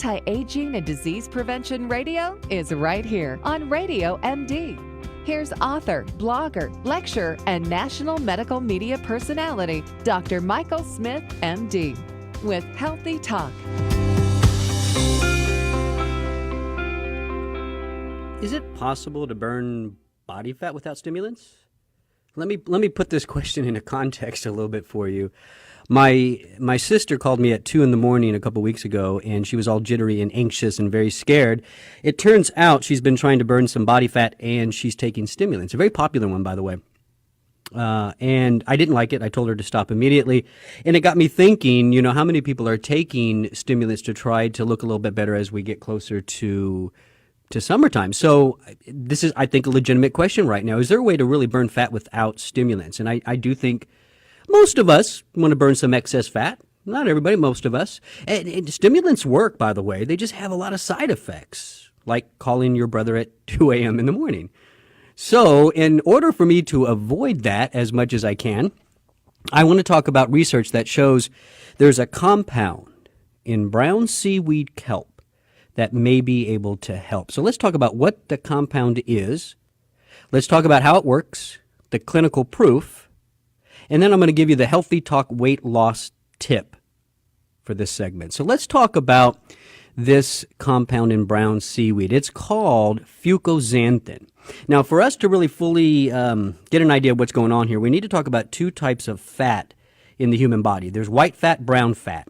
Anti-Aging and Disease Prevention Radio is right here on Radio MD. Here's author, blogger, lecturer, and national medical media personality, Dr. Michael Smith, MD, with Healthy Talk. Is it possible to burn body fat without stimulants? Let me put this question into context a little bit for you. My sister called me at 2 a.m. a couple weeks ago, and she was all jittery and anxious and very scared. It turns out she's been trying to burn some body fat, and she's taking stimulants. A very popular one, by the way. And I didn't like it. I told her to stop immediately. And it got me thinking, how many people are taking stimulants to try to look a little bit better as we get closer to summertime. So this is, I think, a legitimate question right now. Is there a way to really burn fat without stimulants? And I do think most of us want to burn some excess fat. Not everybody, most of us. And stimulants work, by the way. They just have a lot of side effects, like calling your brother at 2 a.m. in the morning. So in order for me to avoid that as much as I can, I want to talk about research that shows there's a compound in brown seaweed kelp that may be able to help. So let's talk about what the compound is. Let's talk about how it works, the clinical proof, and then I'm going to give you the Healthy Talk weight loss tip for this segment. So let's talk about this compound in brown seaweed. It's called Fucoxanthin. Now, for us to really fully get an idea of what's going on here, we need to talk about two types of fat in the human body. There's white fat, brown fat.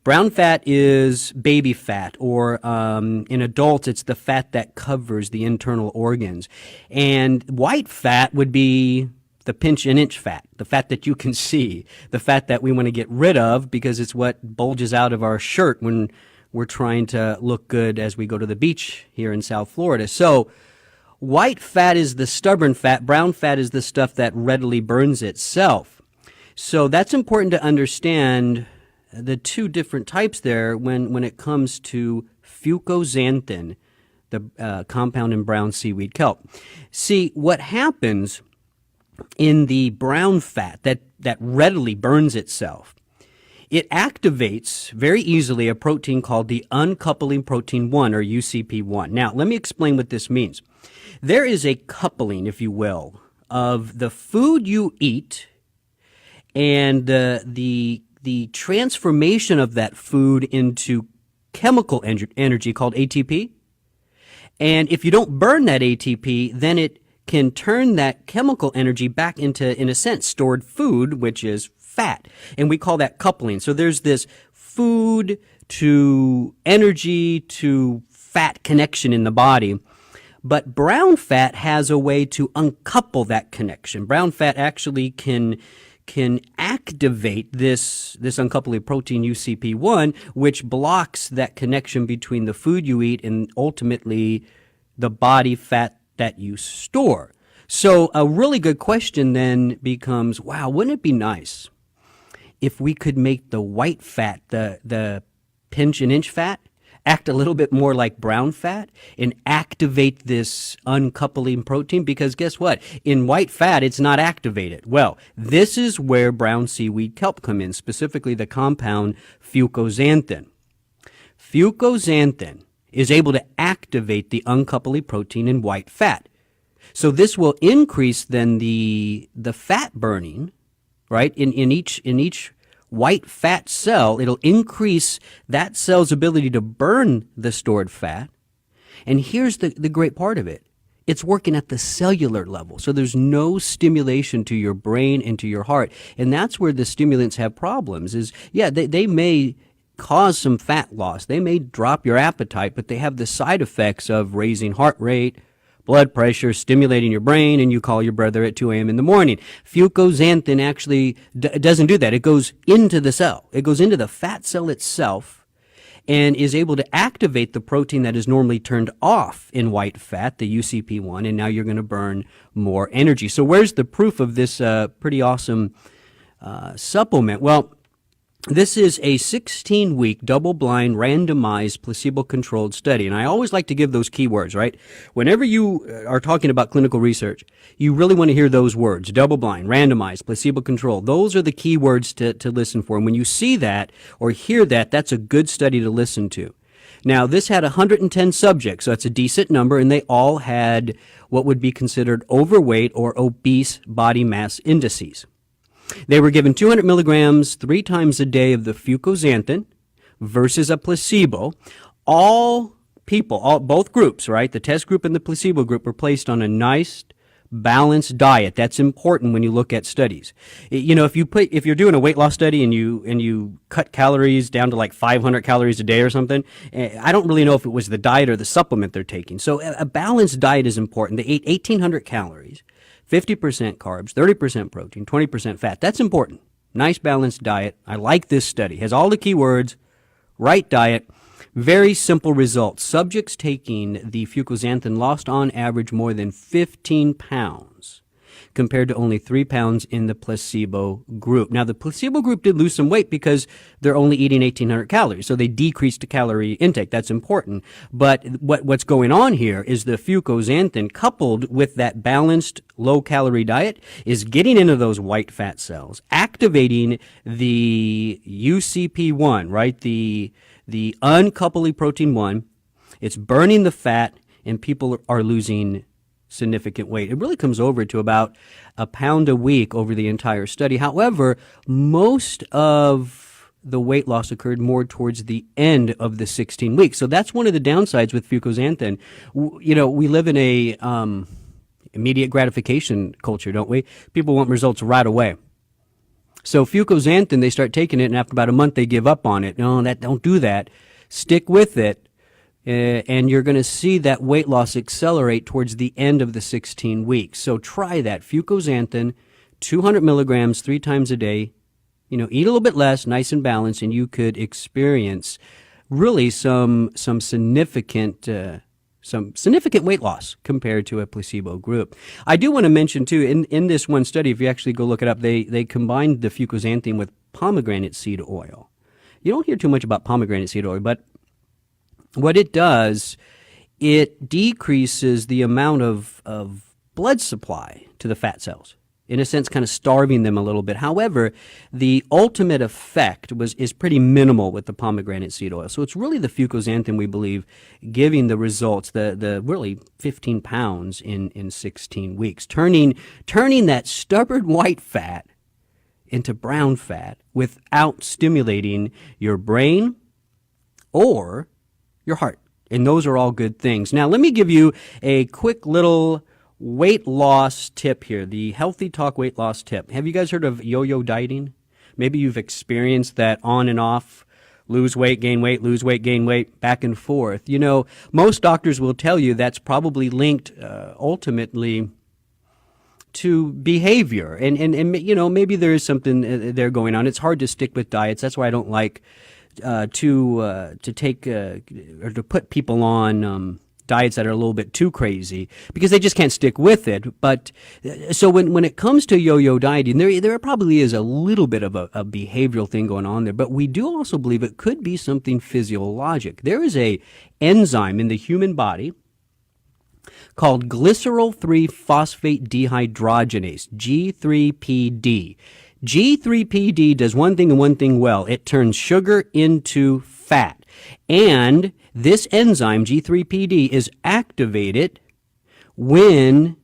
Brown fat is baby fat, or in adults, it's the fat that covers the internal organs. And white fat would be the pinch and inch fat, the fat that you can see, the fat that we want to get rid of because it's what bulges out of our shirt when we're trying to look good as we go to the beach here in South Florida. So white fat is the stubborn fat. Brown fat is the stuff that readily burns itself. So that's important to understand the two different types there when it comes to Fucoxanthin, the compound in brown seaweed kelp. See, what happens in the brown fat that readily burns itself, it activates very easily a protein called the uncoupling protein 1, or UCP1. Now, let me explain what this means. There is a coupling, if you will, of the food you eat and the transformation of that food into chemical energy called ATP. And if you don't burn that ATP, then it can turn that chemical energy back into, in a sense, stored food, which is fat. And we call that coupling. So there's this food to energy to fat connection in the body. But brown fat has a way to uncouple that connection. Brown fat actually can activate this uncoupling protein UCP1, which blocks that connection between the food you eat and ultimately the body fat that you store. So a really good question then becomes, wow, wouldn't it be nice if we could make the white fat, the pinch and inch fat, act a little bit more like brown fat and activate this uncoupling protein? Because guess what? In white fat, it's not activated. Well, this is where brown seaweed kelp come in, specifically the compound Fucoxanthin. Fucoxanthin is able to activate the uncoupling protein in white fat. So this will increase then the fat burning, right? In each white fat cell, it'll increase that cell's ability to burn the stored fat. And here's the great part of it. It's working at the cellular level. So there's no stimulation to your brain and to your heart. And that's where the stimulants have problems is, yeah, they may cause some fat loss. They may drop your appetite, but they have the side effects of raising heart rate, blood pressure, stimulating your brain, and you call your brother at 2 a.m. in the morning. Fucoxanthin actually doesn't do that. It goes into the cell. It goes into the fat cell itself and is able to activate the protein that is normally turned off in white fat, the UCP1, and now you're going to burn more energy. So where's the proof of this pretty awesome supplement? Well, this is a 16-week, double-blind, randomized, placebo-controlled study. And I always like to give those keywords, right? Whenever you are talking about clinical research, you really want to hear those words, double-blind, randomized, placebo-controlled. Those are the keywords to listen for. And when you see that or hear that, that's a good study to listen to. Now, this had 110 subjects, so that's a decent number, and they all had what would be considered overweight or obese body mass indices. They were given 200 milligrams 3 times a day of the fucoxanthin versus a placebo. All people, both groups, right, the test group and the placebo group, were placed on a nice, balanced diet. That's important when you look at studies. You know, if you're doing a weight loss study and you cut calories down to like 500 calories a day or something, I don't really know if it was the diet or the supplement they're taking. So a balanced diet is important. They ate 1,800 calories, 50% carbs, 30% protein, 20% fat. That's important. Nice balanced diet. I like this study. Has all the key words, right diet. Very simple results. Subjects taking the fucoxanthin lost on average more than 15 pounds compared to only 3 pounds in the placebo group. Now, the placebo group did lose some weight because they're only eating 1,800 calories, so they decreased the calorie intake. That's important. But what's going on here is the fucoxanthin, coupled with that balanced low-calorie diet, is getting into those white fat cells, activating the UCP1, right, the uncoupling protein 1. It's burning the fat, and people are losing significant weight. It really comes over to about a pound a week over the entire study. However, most of the weight loss occurred more towards the end of the 16 weeks. So that's one of the downsides with fucoxanthin. You know, we live in a immediate gratification culture, don't we? People want results right away. So fucoxanthin, they start taking it, and after about a month, they give up on it. No, don't do that. Stick with it, and you're going to see that weight loss accelerate towards the end of the 16 weeks. So try that. Fucoxanthin, 200 milligrams 3 times a day. You know, eat a little bit less, nice and balanced, and you could experience really some significant weight loss compared to a placebo group. I do want to mention, too, in this one study, if you actually go look it up, they combined the fucoxanthin with pomegranate seed oil. You don't hear too much about pomegranate seed oil, but what it does, it decreases the amount of blood supply to the fat cells. In a sense, kind of starving them a little bit. However, the ultimate effect is pretty minimal with the pomegranate seed oil. So it's really the fucoxanthin, we believe, giving the results, the really 15 pounds in 16 weeks, turning that stubborn white fat into brown fat without stimulating your brain or your heart. And those are all good things. Now, let me give you a quick little weight loss tip here, the Healthy Talk weight loss tip. Have you guys heard of yo-yo dieting? Maybe you've experienced that on and off, lose weight, gain weight, lose weight, gain weight, back and forth. You know, most doctors will tell you that's probably linked ultimately to behavior. And you know, maybe there is something there going on. It's hard to stick with diets. That's why I don't like to take or to put people on diets that are a little bit too crazy, because they just can't stick with it. But so when it comes to yo-yo dieting, there probably is a little bit of a behavioral thing going on there, but we do also believe it could be something physiologic. There is a enzyme in the human body called glycerol-3 phosphate dehydrogenase, G3PD. G3PD does one thing and one thing well. It turns sugar into fat. And this enzyme, G3PD, is activated when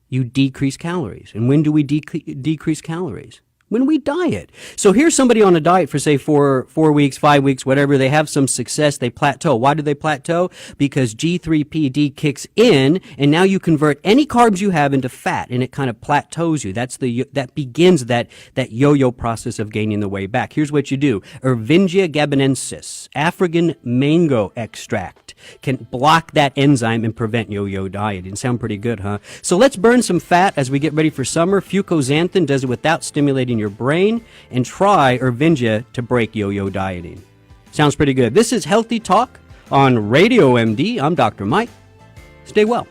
you decrease calories. And when do we decrease calories? When we diet. So here's somebody on a diet for, say, 4 weeks, 5 weeks, whatever. They have some success. They plateau. Why do they plateau? Because G3PD kicks in, and now you convert any carbs you have into fat, and it kind of plateaus you. That begins that yo-yo process of gaining the way back. Here's what you do. Ervingia gabonensis, African mango extract, can block that enzyme and prevent yo-yo dieting. Sound pretty good, huh? So let's burn some fat as we get ready for summer. Fucoxanthin does it without stimulating your brain, and try Ervingia to break yo-yo dieting. Sounds pretty good. This is Healthy Talk on Radio MD. I'm Dr. Mike. Stay well.